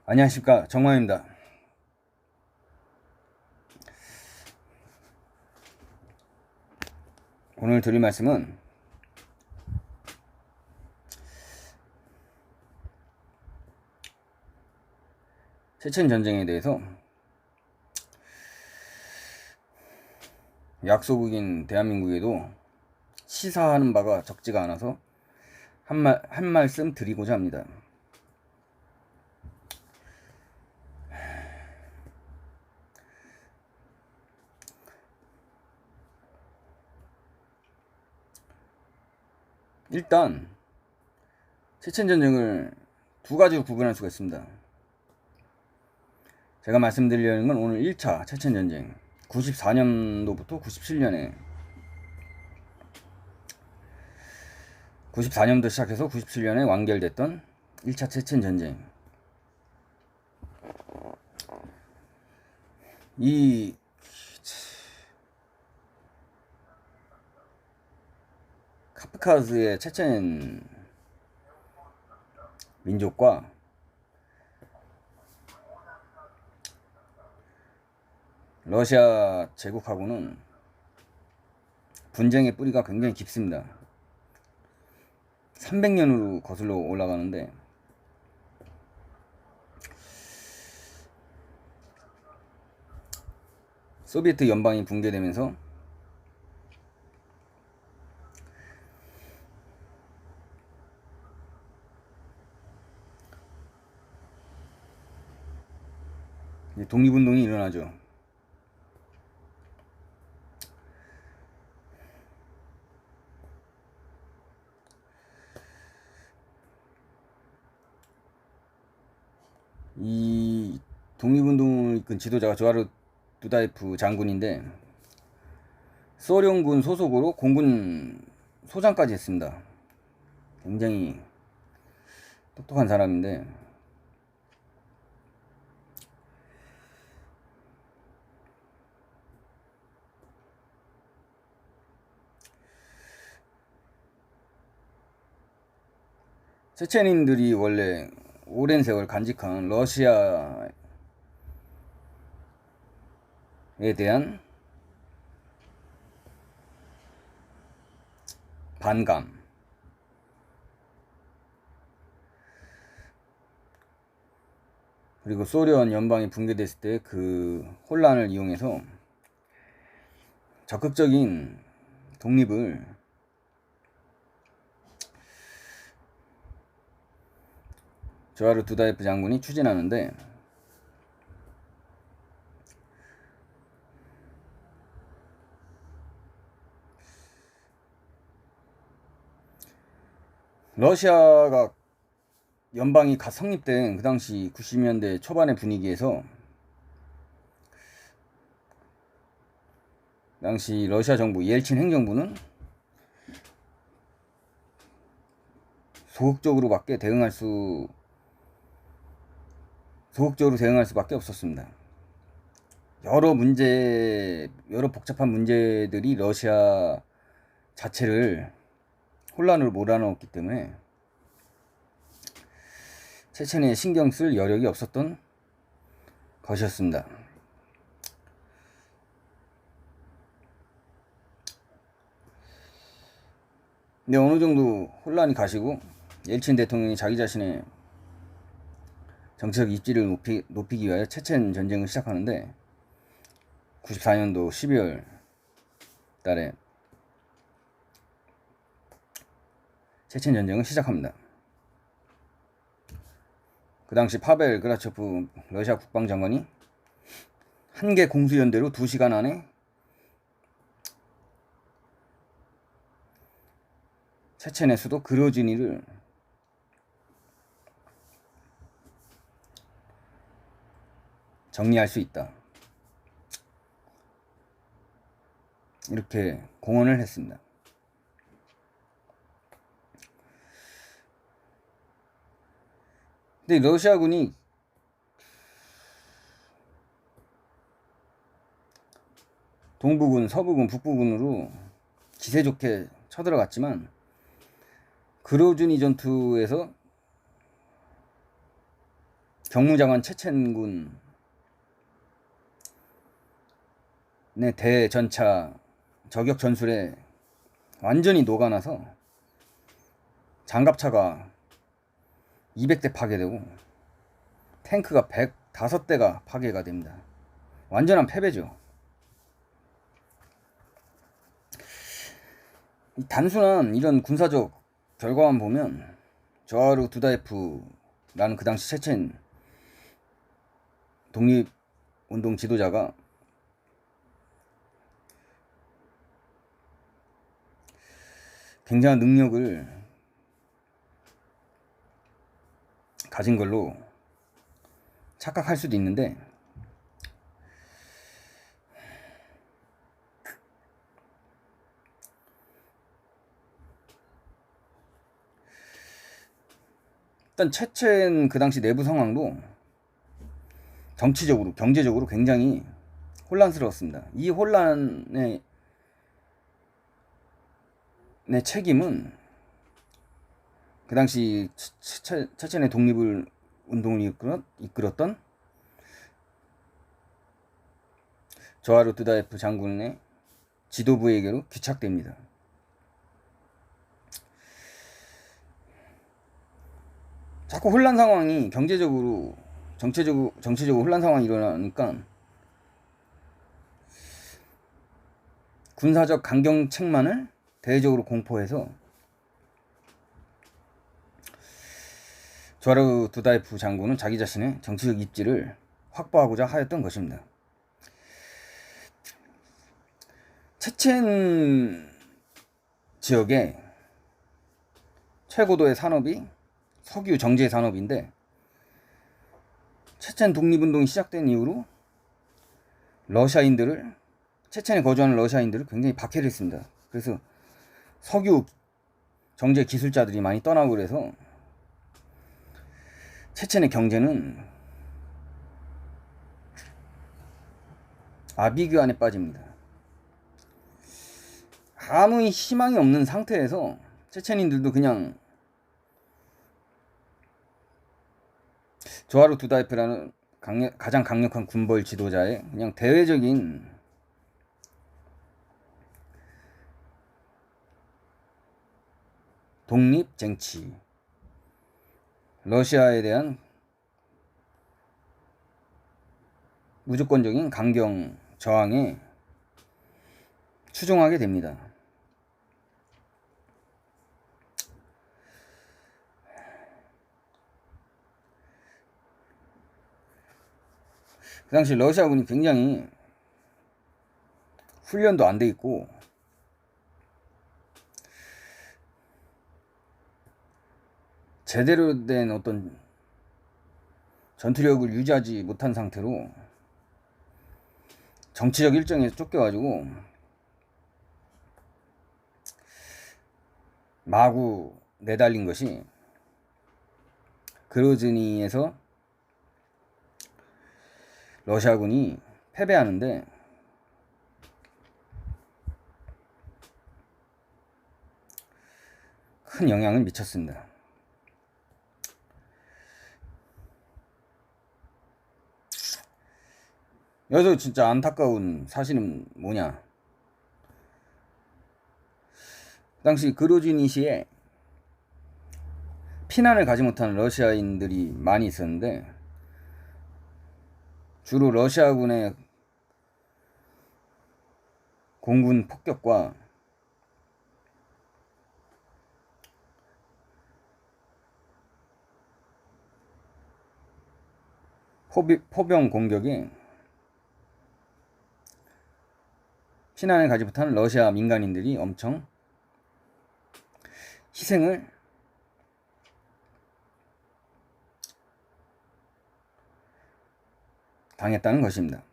안녕하십니까, 정마입니다. 오늘 드릴 말씀은 체첸 전쟁에 대해서 약소국인 대한민국에도 시사하는 바가 적지가 않아서 한 말씀 드리고자 합니다. 일단 체첸 전쟁을 두 가지로 구분할 수가 있습니다. 제가 말씀드리려는 건 오늘 1차 체첸 전쟁 94년도부터 97년에 94년도 시작해서 97년에 완결됐던 1차 체첸 전쟁. 이 카프카즈의 체첸 민족과 러시아 제국하고는 분쟁의 뿌리가 굉장히 깊습니다. 300년으로 거슬러 올라가는데 소비에트 연방이 붕괴되면서 독립운동이 일어나죠. 이 독립운동을 이끈 지도자가 조아르 두다예프 장군인데 소련군 소속으로 공군 소장까지 했습니다. 굉장히 똑똑한 사람인데 체첸인들이 원래 오랜 세월 간직한 러시아에 대한 반감, 그리고 소련 연방이 붕괴됐을 때 그 혼란을 이용해서 적극적인 독립을 조아르 두다예프 장군이 추진하는데 러시아가 연방이 갓 성립된 그 당시 90년대 초반의 분위기에서 당시 러시아 정부 옐친 행정부는 소극적으로 대응할 수밖에 없었습니다. 여러 복잡한 문제들이 러시아 자체를 혼란으로 몰아넣었기 때문에 체첸에 신경 쓸 여력이 없었던 것이었습니다. 근데 어느 정도 혼란이 가시고 옐친 대통령이 자기 자신의 정치적 입지를 높이기 위하여 체첸 전쟁을 시작하는데 94년도 12월 달에 체첸 전쟁을 시작합니다. 그 당시 파벨 그라초프 러시아 국방장관이 한 개 공수연대로 2시간 안에 체첸의 수도 그로즈니를 정리할 수 있다, 이렇게 공언을 했습니다. 근데 러시아군이 동부군, 서부군, 북부군으로 기세 좋게 쳐들어갔지만 그로즈니 전투에서 경무장관 체첸군의 대전차 저격 전술에 완전히 녹아나서 장갑차가 200대 파괴되고 탱크가 105대가 파괴가 됩니다. 완전한 패배죠. 단순한 이런 군사적 결과만 보면 조하루 두다예프라는 그 당시 체첸 독립운동 지도자가 굉장한 능력을 가진 걸로 착각할 수도 있는데, 일단 체첸 그 당시 내부 상황도 정치적으로 경제적으로 굉장히 혼란스러웠습니다. 이 혼란의 책임은 그 당시 체첸의 독립을 운동을 이끌었던 조하루 두다예프 장군의 지도부에게로 귀착됩니다. 자꾸 혼란 상황이 경제적으로 정치적으로 혼란 상황이 일어나니까 군사적 강경책만을 대외적으로 공포해서 조하루 두다예프 장군은 자기 자신의 정치적 입지를 확보하고자 하였던 것입니다. 체첸 지역의 최고도의 산업이 석유 정제 산업인데, 체첸 독립운동이 시작된 이후로 체첸에 거주하는 러시아인들을 굉장히 박해를 했습니다. 그래서 석유 정제 기술자들이 많이 떠나고 그래서 체첸의 경제는 아비규환에 빠집니다. 아무 희망이 없는 상태에서 체첸인들도 그냥 조하루 두다예프라는 가장 강력한 군벌 지도자의 그냥 대외적인 독립 쟁취, 러시아에 대한 무조건적인 강경 저항에 추종하게 됩니다. 그 당시 러시아군이 굉장히 훈련도 안 돼 있고 제대로 된 어떤 전투력을 유지하지 못한 상태로 정치적 일정에서 쫓겨가지고 마구 내달린 것이 그로즈니에서 러시아군이 패배하는데 큰 영향을 미쳤습니다. 여기서 진짜 안타까운 사실은 뭐냐, 그 당시 그로즈니시에 피난을 가지 못하는 러시아인들이 많이 있었는데, 주로 러시아군의 공군 폭격과 포병 공격에 피난을 가지 못하는 러시아 민간인들이 엄청 희생을 당했다는 것입니다.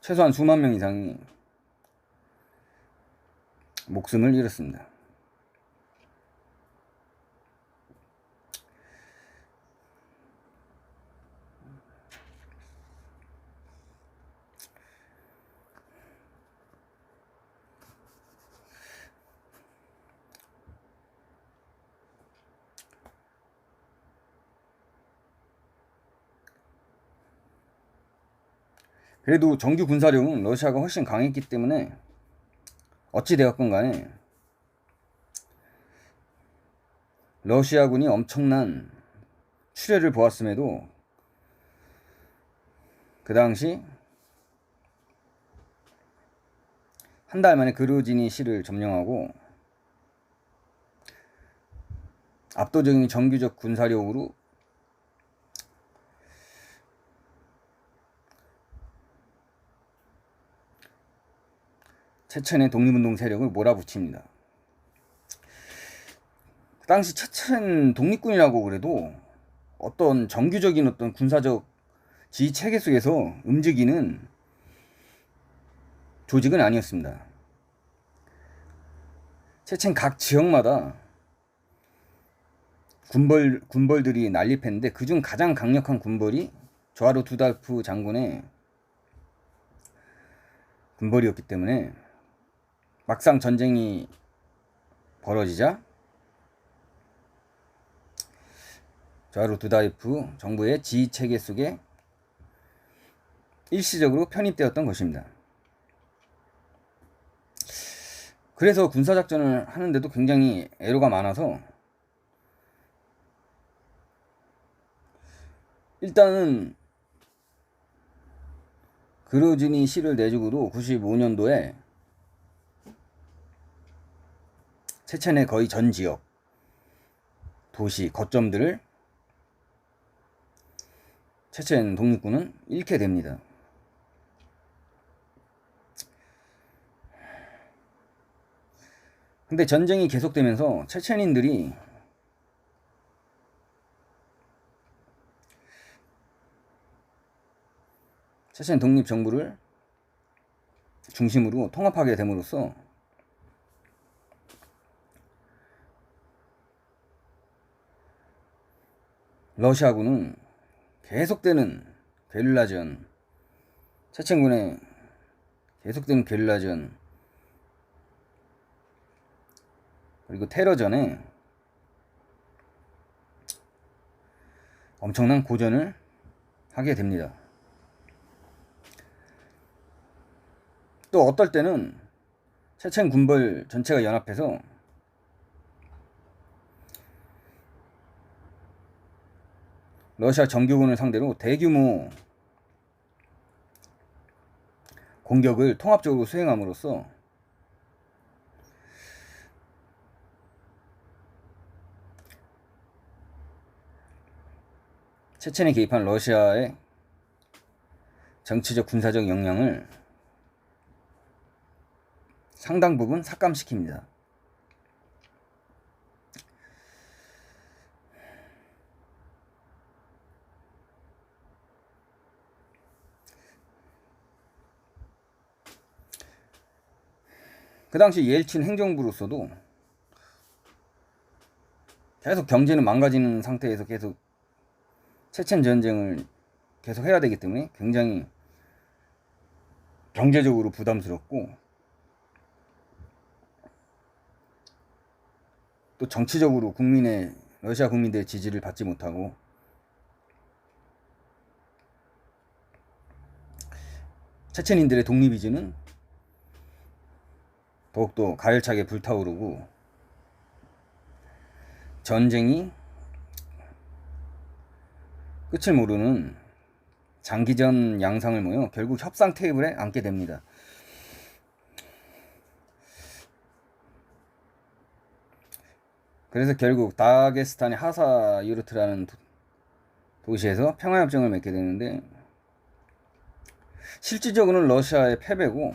최소한 수만 명 이상이 목숨을 잃었습니다. 그래도 정규 군사력은 러시아가 훨씬 강했기 때문에 어찌 되었건 간에 러시아군이 엄청난 출혈을 보았음에도 그 당시 한 달 만에 그루지니 시를 점령하고 압도적인 정규적 군사력으로 체첸의 독립운동 세력을 몰아붙입니다. 그 당시 체첸 독립군이라고 그래도 어떤 정규적인 어떤 군사적 지휘 체계 속에서 움직이는 조직은 아니었습니다. 체첸 각 지역마다 군벌들이 난립했는데 그중 가장 강력한 군벌이 조아르 두달프 장군의 군벌이었기 때문에 막상 전쟁이 벌어지자 조아르 두달프 정부의 지휘 체계 속에 일시적으로 편입되었던 것입니다. 그래서 군사작전을 하는데도 굉장히 애로가 많아서 일단은 그루지니 시를 내주고도 95년도에 체첸의 거의 전 지역, 도시, 거점들을 체첸 독립군은 잃게 됩니다. 근데 전쟁이 계속되면서 체첸인들이 체첸 독립정부를 중심으로 통합하게 됨으로써 러시아군은 계속되는 게릴라전, 체첸군의 계속되는 게릴라전 그리고 테러전에 엄청난 고전을 하게 됩니다. 또 어떨 때는 체첸 군벌 전체가 연합해서 러시아 정규군을 상대로 대규모 공격을 통합적으로 수행함으로써 체첸에 개입한 러시아의 정치적 군사적 역량을 상당 부분 삭감시킵니다. 그 당시 옐친 행정부로서도 계속 경제는 망가지는 상태에서 계속 체첸 전쟁을 계속 해야 되기 때문에 굉장히 경제적으로 부담스럽고 또 정치적으로 러시아 국민들의 지지를 받지 못하고 체첸인들의 독립의지는 더욱더 가열차게 불타오르고 전쟁이 끝을 모르는 장기전 양상을 모여 결국 협상 테이블에 앉게 됩니다. 그래서 결국 다게스탄의 하사 유르트라는 도시에서 평화협정을 맺게 되는데 실질적으로는 러시아의 패배고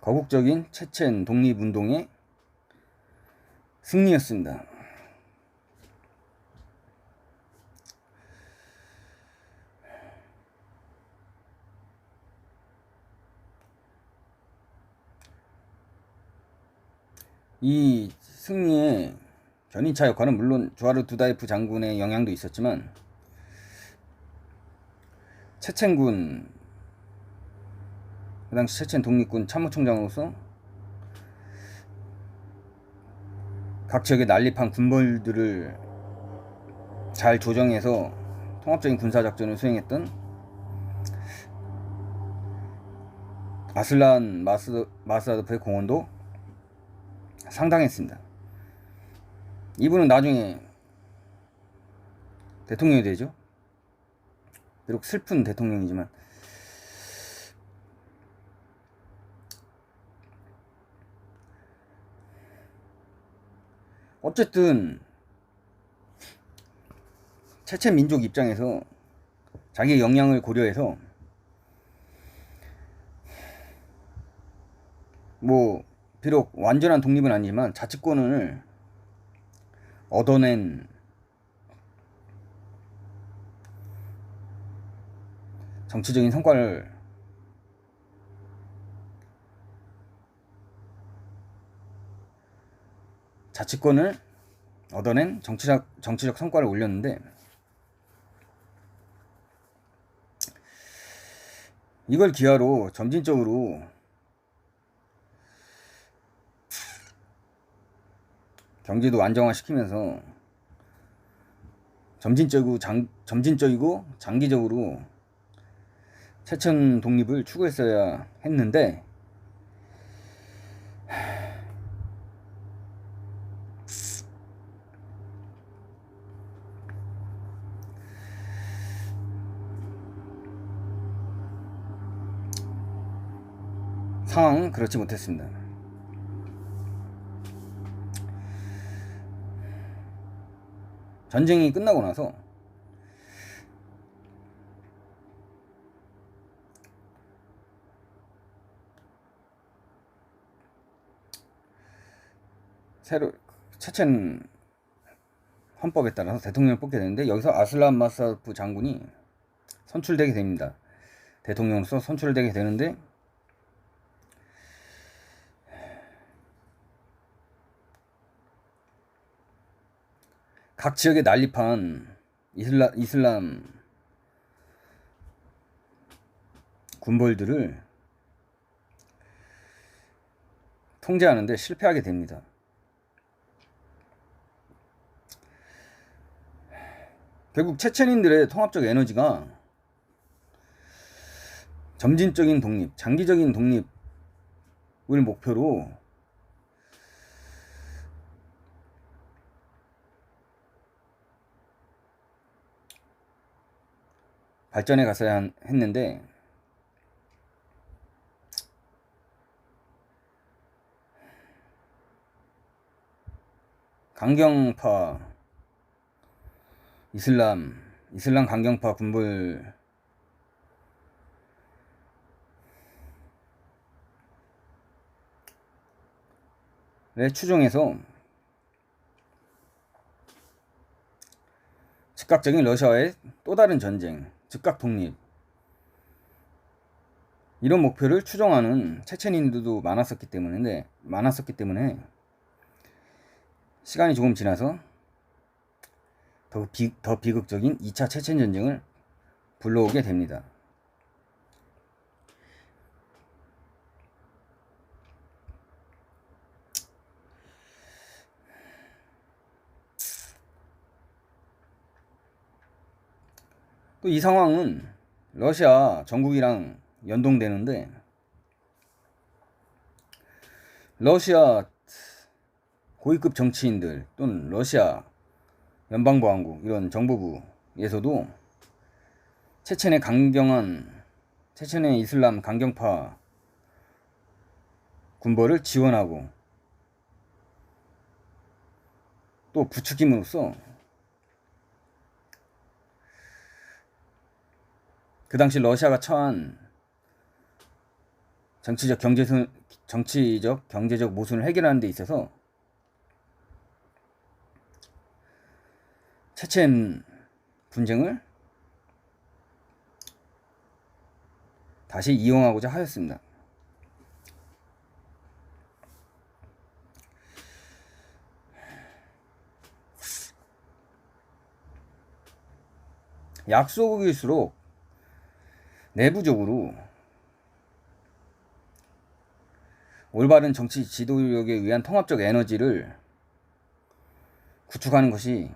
거국적인 체첸 독립운동의 승리였습니다. 이 승리의 견인차 역할은 물론 조아르 두다예프 장군의 영향도 있었지만 체첸군 그 당시 체첸 독립군 참모총장으로서 각 지역에 난립한 군벌들을 잘 조정해서 통합적인 군사작전을 수행했던 아슬란 마스아도프의 공헌도 상당했습니다. 이분은 나중에 대통령이 되죠. 비록 슬픈 대통령이지만. 어쨌든 체첸 민족 입장에서 자기의 역량을 고려해서 뭐 비록 완전한 독립은 아니지만 자치권을 얻어낸 정치적인 성과를 자치권을 얻어낸 정치적 성과를 올렸는데, 이걸 기하로 점진적으로 경제도 안정화시키면서 점진적이고 장기적으로 체천 독립을 추구했어야 했는데, 상황은 그렇지 못했습니다. 전쟁이 끝나고 나서 새로 체첸 헌법에 따라서 대통령을 뽑게 되는데, 여기서 아슬란 마사프 장군이 선출되게 됩니다. 대통령으로서 선출되게 되는데, 각 지역에 난립한 이슬람 군벌들을 통제하는데 실패하게 됩니다. 결국 체첸인들의 통합적 에너지가 점진적인 독립, 장기적인 독립을 목표로 발전해 갔어야 했는데, 강경파 이슬람 강경파 군벌의 추종해서 즉각적인 러시아와의 또 다른 전쟁, 즉각 독립, 이런 목표를 추종하는 체첸인들도 많았었기 때문에 시간이 조금 지나서 더 비극적인 2차 체첸 전쟁을 불러오게 됩니다. 또 이 상황은 러시아 전국이랑 연동되는데, 러시아 고위급 정치인들 또는 러시아 연방보안국 이런 정보부에서도 체첸의 이슬람 강경파 군벌을 지원하고 또 부추김으로써 그 당시 러시아가 처한 정치적 경제적 모순을 해결하는 데 있어서 체첸 분쟁을 다시 이용하고자 하였습니다. 약소국일수록 내부적으로 올바른 정치 지도력에 의한 통합적 에너지를 구축하는 것이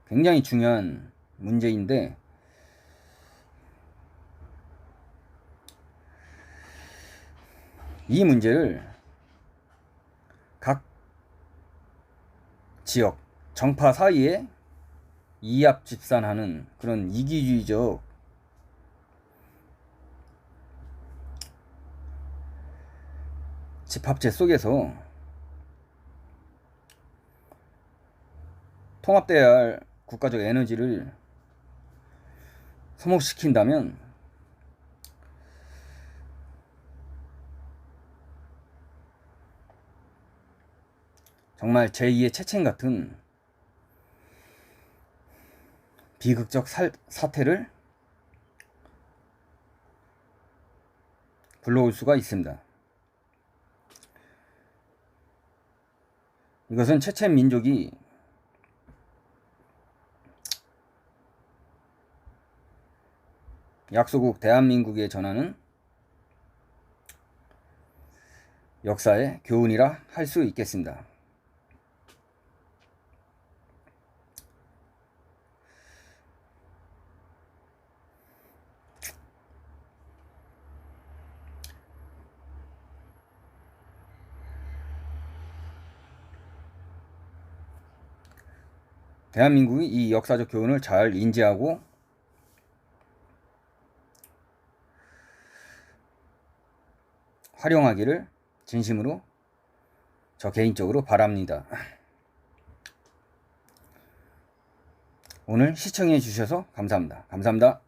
굉장히 중요한 문제인데, 이 문제를 각 지역 정파 사이에 이합 집산하는 그런 이기주의적 집합체 속에서 통합돼야 할 국가적 에너지를 소모시킨다면 정말 제2의 체첸 같은 비극적 사태를 불러올 수가 있습니다. 이것은 체첸 민족이 약소국 대한민국에 전하는 역사의 교훈이라 할 수 있겠습니다. 대한민국이 이 역사적 교훈을 잘 인지하고 활용하기를 진심으로 저 개인적으로 바랍니다. 오늘 시청해 주셔서 감사합니다. 감사합니다.